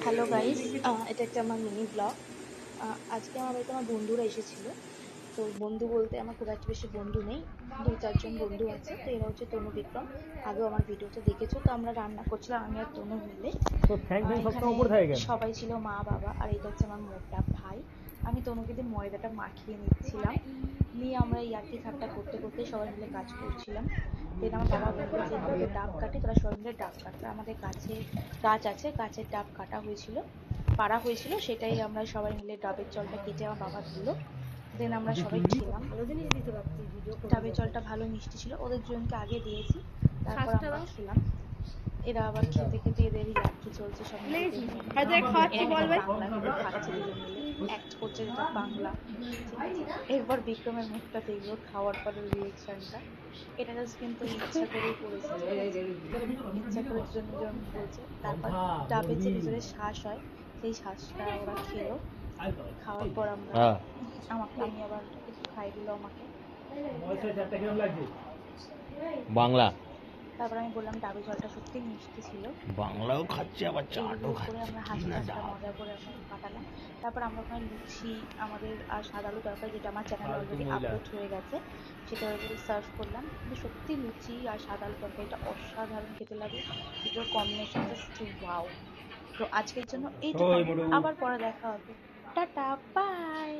Hello guys, এটা একটা আমার মিনি ব্লগ। আজকে আমার বাড়িতে আমার বন্ধুরা এসেছিল। তো বন্ধু বলতে আমার খুব একটা বেশি বন্ধু নেই, 2-4 জন বন্ধু আছে। তো এরা হচ্ছে তনু বিক্রম, আগেও আমার ভিডিওতে দেখেছো। তো আমরা রান্না করছিলাম আমি আর তনু মিলে। তো ঠ্যাং ঠ্যাং এখানে সবসময় উপরে থাকে কেন? সবাই ছিল, মা বাবা, আর এটা হচ্ছে আমার মোটা ভাই। আমি তনুকে দিয়ে ময়দাটা মাখিয়ে নিচ্ছিলাম, নিয়ে আমরা ইয়ার্কি ঠাট্টা করতে করতে সবাই মিলে কাজ করছিলাম। দেন আমার বাবা বললো যে এগুলোকে ডাব কাটি, তোরা সবাই মিলে ডাব কাটবে। আমাদের গাছে গাছ আছে, গাছের ডাব কাটা হয়েছিল, পাড়া হয়েছিল, সেটাই আমরা সবাই মিলে ডাবের জলটা কেটে আমার বাবা দিল। দেন আমরা সবাই খেলাম। ডাবের জলটা ভালো মিষ্টি ছিল, ওদের জনকে আগে দিয়েছি, তারপর আমরা খেলাম। এরা আবার খেতে খেতে এদের ইয়ার্কি চলছে, সব নিজেদের মধ্যে। বাংলা ভিডিও খাচ্ছে দুজন মিলে, অ্যাক্ট করছে যেটা বাংলা, ঠিক আছে। এরপর বিক্রমের মুখটা দেখবো খাওয়ার পরের রিয়েকশনটা। এটা জাস্ট কিন্তু ইচ্ছা করেই করেছে, ঠিক আছে? ইচ্ছা করে দুজন দুজন বলছে। তারপর ডাবের যে ভিতরে শ্বাস হয়, সেই শ্বাসটা ওরা খেলো। খাওয়ার পর আমরা আমি আবার একটু খাই দিল আমাকে। বাংলা তারপর আমি বললাম ডাবের জলটা সত্যি মিষ্টি ছিল। বাংলাও খাচ্ছে আবার চাটও করে খাচ্ছে, আমরা কি হাসি না ঠাট্টা ডাব। মজা করে আমরা কাটালাম। তারপর আমরা ওখানে লুচি, আমাদের আর সাদা আলু তরকারি, যেটা আমার চ্যানেলে অলরেডি আপলোড হয়ে গেছে, সেটা অলরেডি সার্ভ করলাম। কিন্তু সত্যি লুচি আর সাদা আলু তরকারিটা অসাধারণ খেতে লাগে, দুটোর কম্বিনেশন জাস্ট ওয়াও। তো আজকের জন্য এইটুকু, আবার পরে দেখা হবে। Tata, by.